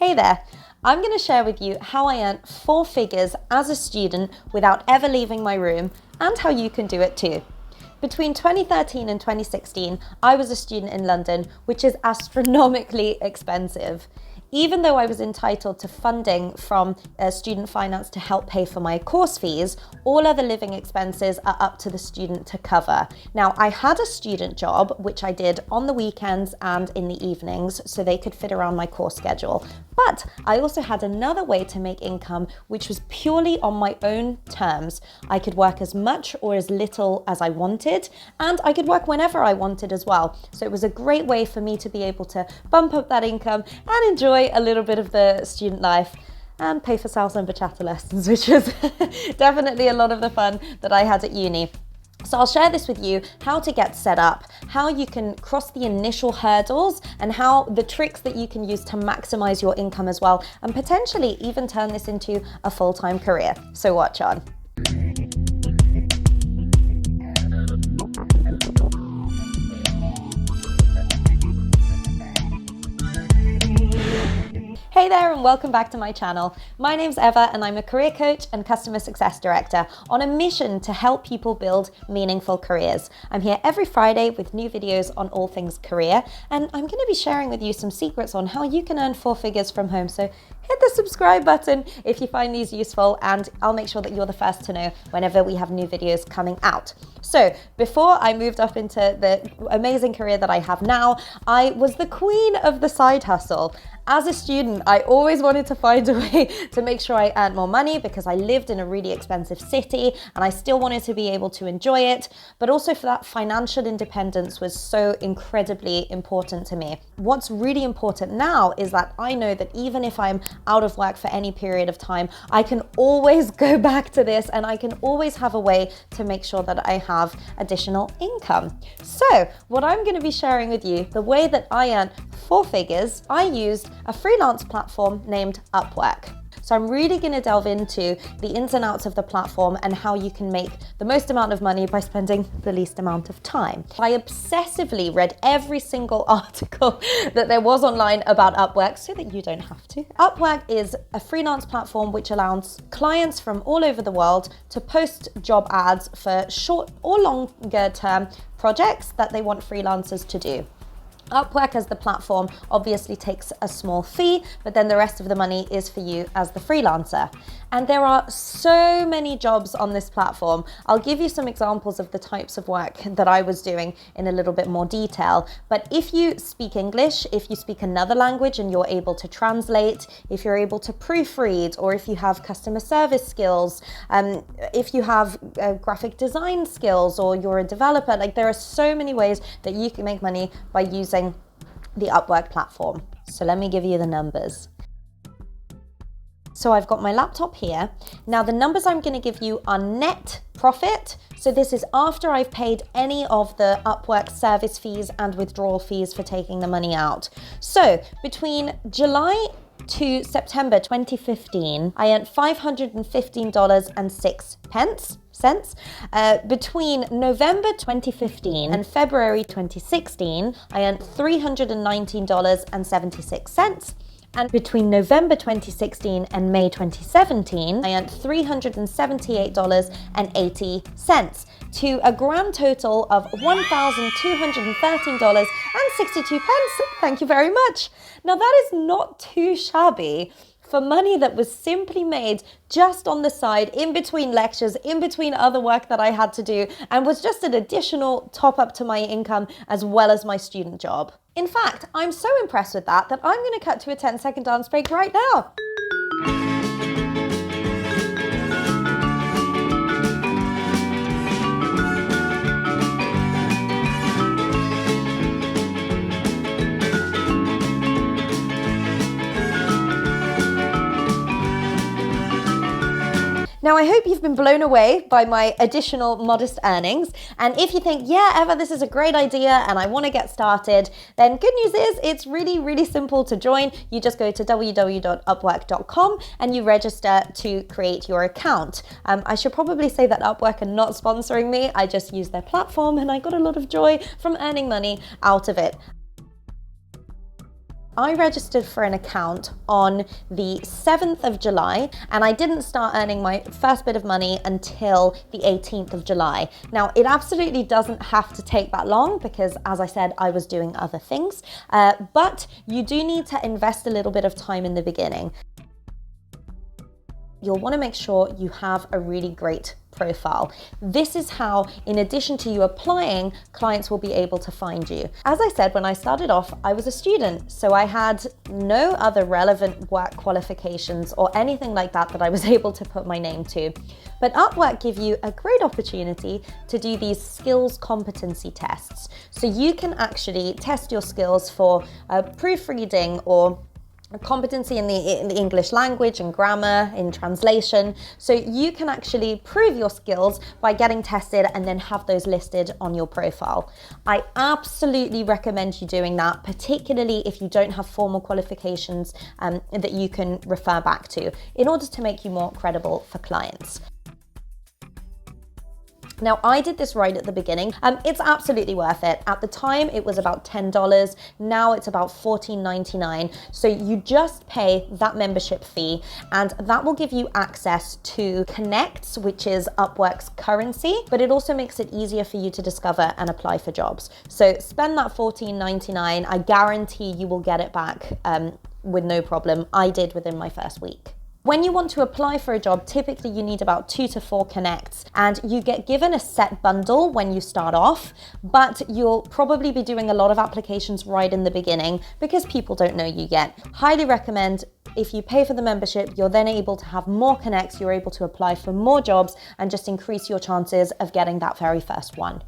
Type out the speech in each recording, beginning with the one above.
Hey there, I'm going to share with you how I earned 4 figures as a student without ever leaving my room and how you can do it too. Between 2013 and 2016, I was a student in London, which is astronomically expensive. Even though I was entitled to funding from student finance to help pay for my course fees, all other living expenses are up to the student to cover. Now, I had a student job, which I did on the weekends and in the evenings, so they could fit around my course schedule. But I also had another way to make income, which was purely on my own terms. I could work as much or as little as I wanted, and I could work whenever I wanted as well. So it was a great way for me to be able to bump up that income and enjoy a little bit of the student life and pay for salsa and bachata lessons, which was definitely a lot of the fun that I had at uni. So I'll share this with you, how to get set up, how you can cross the initial hurdles, and how the tricks that you can use to maximize your income as well, and potentially even turn this into a full-time career. So watch on. Hey there and welcome back to my channel. My name's Eva and I'm a career coach and customer success director on a mission to help people build meaningful careers. I'm here every Friday with new videos on all things career, and I'm going to be sharing with you some secrets on how you can earn 4 figures from home. So hit the subscribe button if you find these useful, and I'll make sure that you're the first to know whenever we have new videos coming out. So before I moved up into the amazing career that I have now, I was the queen of the side hustle. As a student, I always wanted to find a way to make sure I earned more money because I lived in a really expensive city and I still wanted to be able to enjoy it, but also for that financial independence was so incredibly important to me. What's really important now is that I know that even if I'm out of work for any period of time, I can always go back to this and I can always have a way to make sure that I have additional income. So what I'm going to be sharing with you, the way that I earn 4 figures, I used a freelance platform named Upwork. So I'm really going to delve into the ins and outs of the platform and how you can make the most amount of money by spending the least amount of time. I obsessively read every single article that there was online about Upwork so that you don't have to. Upwork is a freelance platform which allows clients from all over the world to post job ads for short or longer term projects that they want freelancers to do. Upwork as the platform obviously takes a small fee, but then the rest of the money is for you as the freelancer. And there are so many jobs on this platform. I'll give you some examples of the types of work that I was doing in a little bit more detail. But if you speak English, if you speak another language and you're able to translate, if you're able to proofread, or if you have customer service skills, if you have graphic design skills, or you're a developer, like there are so many ways that you can make money by using the Upwork platform. So let me give you the numbers. So I've got my laptop here. Now the numbers I'm going to give you are net profit. So this is after I've paid any of the Upwork service fees and withdrawal fees for taking the money out. So between July to September 2015, I earned $515.06. Between November 2015 and February 2016, I earned $319.76. And between November 2016 and May 2017, I earned $378.80 to a grand total of $1,213.62. Thank you very much. Now that is not too shabby for money that was simply made just on the side, in between lectures, in between other work that I had to do, and was just an additional top up to my income as well as my student job. In fact, I'm so impressed with that I'm going to cut to a 10-second dance break right now. Now, I hope you've been blown away by my additional modest earnings. And if you think, yeah, Eva, this is a great idea and I want to get started, then good news is it's really, really simple to join. You just go to www.upwork.com and you register to create your account. I should probably say that Upwork are not sponsoring me. I just use their platform and I got a lot of joy from earning money out of it. I registered for an account on the 7th of July, and I didn't start earning my first bit of money until the 18th of July. Now, it absolutely doesn't have to take that long because, as I said, I was doing other things, but you do need to invest a little bit of time in the beginning. You'll want to make sure you have a really great profile. This is how, in addition to you applying, clients will be able to find you. As I said, when I started off, I was a student, so I had no other relevant work qualifications or anything like that I was able to put my name to. But Upwork give you a great opportunity to do these skills competency tests. So you can actually test your skills for proofreading or competency in the English language and grammar, in translation. So you can actually prove your skills by getting tested and then have those listed on your profile. I absolutely recommend you doing that, particularly if you don't have formal qualifications that you can refer back to, in order to make you more credible for clients. Now, I did this right at the beginning. It's absolutely worth it. At the time, it was about $10. Now it's about $14.99. So you just pay that membership fee, and that will give you access to Connects, which is Upwork's currency, but it also makes it easier for you to discover and apply for jobs. So spend that $14.99. I guarantee you will get it back with no problem. I did within my first week. When you want to apply for a job, typically you need about 2 to 4 connects, and you get given a set bundle when you start off, but you'll probably be doing a lot of applications right in the beginning because people don't know you yet. Highly recommend, if you pay for the membership, you're then able to have more connects, you're able to apply for more jobs and just increase your chances of getting that very first one.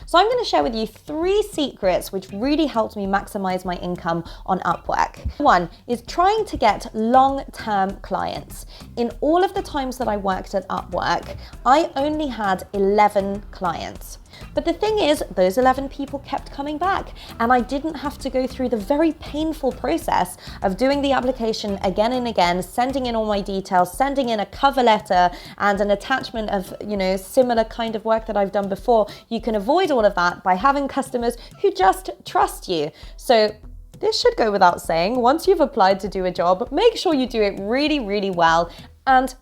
So I'm going to share with you 3 secrets which really helped me maximize my income on Upwork. One is trying to get long-term clients. In all of the times that I worked at Upwork, I only had 11 clients. But the thing is, those 11 people kept coming back, and I didn't have to go through the very painful process of doing the application again and again, sending in all my details, sending in a cover letter and an attachment of, similar kind of work that I've done before. You can avoid all of that by having customers who just trust you. So this should go without saying, once you've applied to do a job, make sure you do it really, really well, and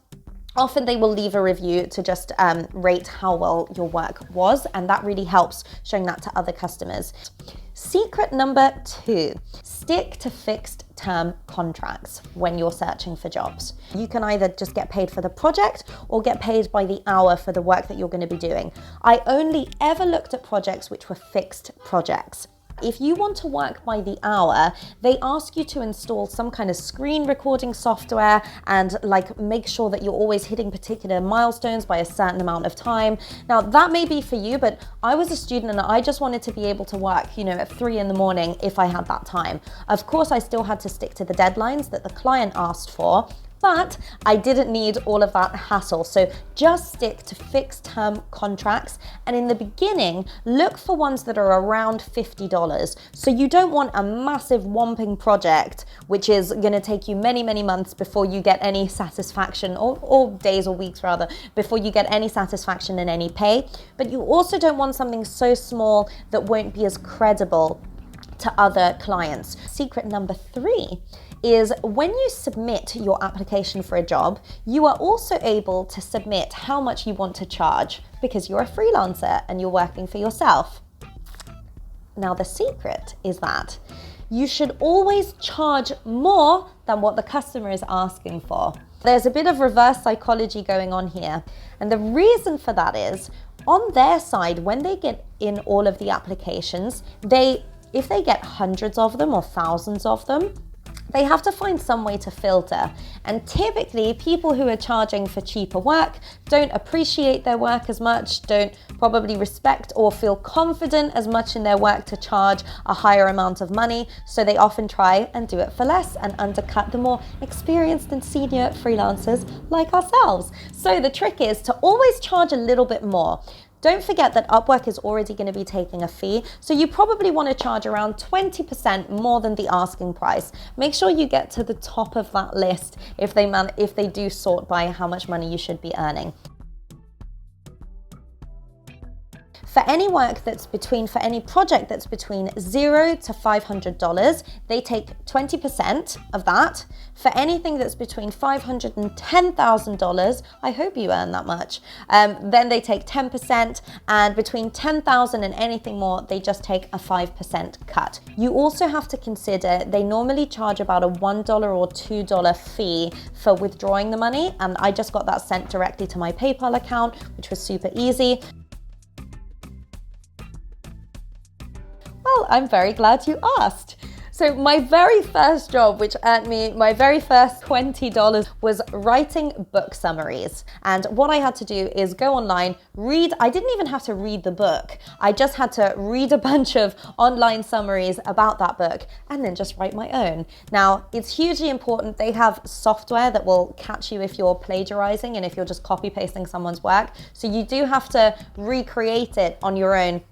often they will leave a review to just rate how well your work was, and that really helps showing that to other customers. Secret number 2, stick to fixed term contracts when you're searching for jobs. You can either just get paid for the project or get paid by the hour for the work that you're going to be doing. I only ever looked at projects which were fixed projects. If you want to work by the hour, they ask you to install some kind of screen recording software and make sure that you're always hitting particular milestones by a certain amount of time. Now that may be for you, but I was a student and I just wanted to be able to work, at 3 in the morning if I had that time. Of course, I still had to stick to the deadlines that the client asked for, but I didn't need all of that hassle. So just stick to fixed term contracts. And in the beginning, look for ones that are around $50. So you don't want a massive whomping project, which is gonna take you many, many months before you get any satisfaction, or days or weeks rather, before you get any satisfaction and any pay. But you also don't want something so small that won't be as credible to other clients. Secret number 3 is when you submit your application for a job, you are also able to submit how much you want to charge because you're a freelancer and you're working for yourself. Now the secret is that you should always charge more than what the customer is asking for. There's a bit of reverse psychology going on here, and the reason for that is, on their side, when they get in all of the applications, if they get hundreds of them or thousands of them, they have to find some way to filter. And typically, people who are charging for cheaper work don't appreciate their work as much, don't probably respect or feel confident as much in their work to charge a higher amount of money. So they often try and do it for less and undercut the more experienced and senior freelancers like ourselves. So the trick is to always charge a little bit more. Don't forget that Upwork is already going to be taking a fee, so you probably want to charge around 20% more than the asking price. Make sure you get to the top of that list if they do sort by how much money you should be earning. For any project that's between $0 to $500, they take 20% of that. For anything that's between $500 and $10,000, I hope you earn that much, then they take 10%, and between $10,000 and anything more, they just take a 5% cut. You also have to consider they normally charge about a $1 or $2 fee for withdrawing the money, and I just got that sent directly to my PayPal account, which was super easy. Well, I'm very glad you asked. So my very first job, which earned me my very first $20, was writing book summaries. And what I had to do is go online, I didn't even have to read the book. I just had to read a bunch of online summaries about that book and then just write my own. Now, it's hugely important. They have software that will catch you if you're plagiarizing and if you're just copy pasting someone's work. So you do have to recreate it on your own.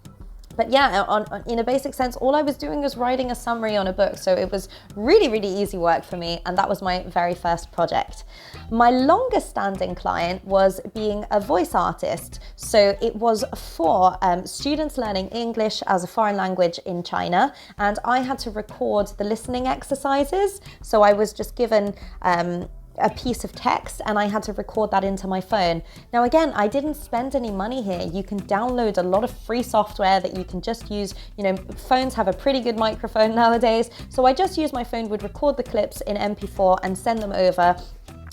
But yeah, in a basic sense, all I was doing was writing a summary on a book. So it was really, really easy work for me. And that was my very first project. My longest standing client was being a voice artist. So it was for students learning English as a foreign language in China. And I had to record the listening exercises. So I was just given a piece of text and I had to record that into my phone. Now again, I didn't spend any money here. You can download a lot of free software that you can just use. Phones have a pretty good microphone nowadays. So I just used my phone, would record the clips in MP4 and send them over.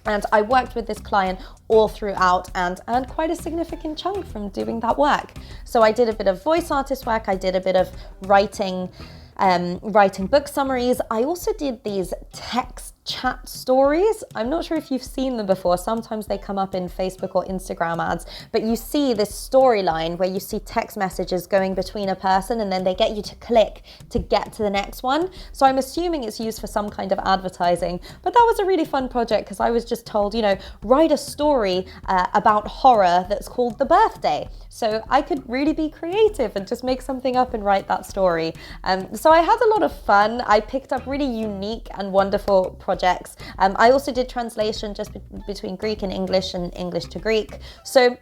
And I worked with this client all throughout and earned quite a significant chunk from doing that work. So I did a bit of voice artist work. I did a bit of writing book summaries. I also did these text chat stories. I'm not sure if you've seen them before. Sometimes they come up in Facebook or Instagram ads, but you see this storyline where you see text messages going between a person and then they get you to click to get to the next one. So I'm assuming it's used for some kind of advertising, but that was a really fun project because I was just told, write a story about horror that's called The Birthday. So I could really be creative and just make something up and write that story. So I had a lot of fun. I picked up really unique and wonderful projects. I also did translation just between Greek and English to Greek. So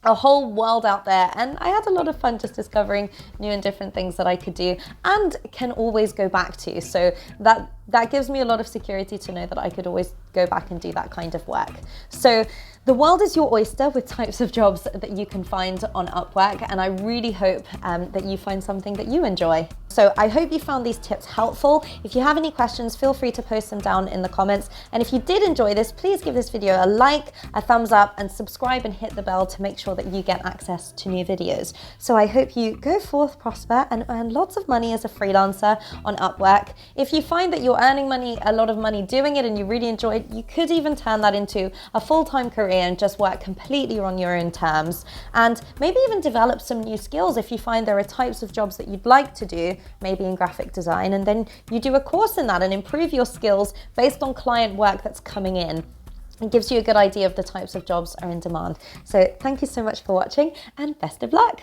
a whole world out there, and I had a lot of fun just discovering new and different things that I could do and can always go back to. So that gives me a lot of security to know that I could always go back and do that kind of work. So the world is your oyster with types of jobs that you can find on Upwork, and I really hope that you find something that you enjoy. So I hope you found these tips helpful. If you have any questions, feel free to post them down in the comments. And if you did enjoy this, please give this video a like, a thumbs up, and subscribe and hit the bell to make sure that you get access to new videos. So I hope you go forth, prosper, and earn lots of money as a freelancer on Upwork. If you find that you're earning a lot of money doing it and you really enjoy it, you could even turn that into a full-time career and just work completely on your own terms, and maybe even develop some new skills if you find there are types of jobs that you'd like to do, maybe in graphic design, and then you do a course in that and improve your skills based on client work that's coming in. It gives you a good idea of the types of jobs are in demand. So thank you so much for watching and best of luck.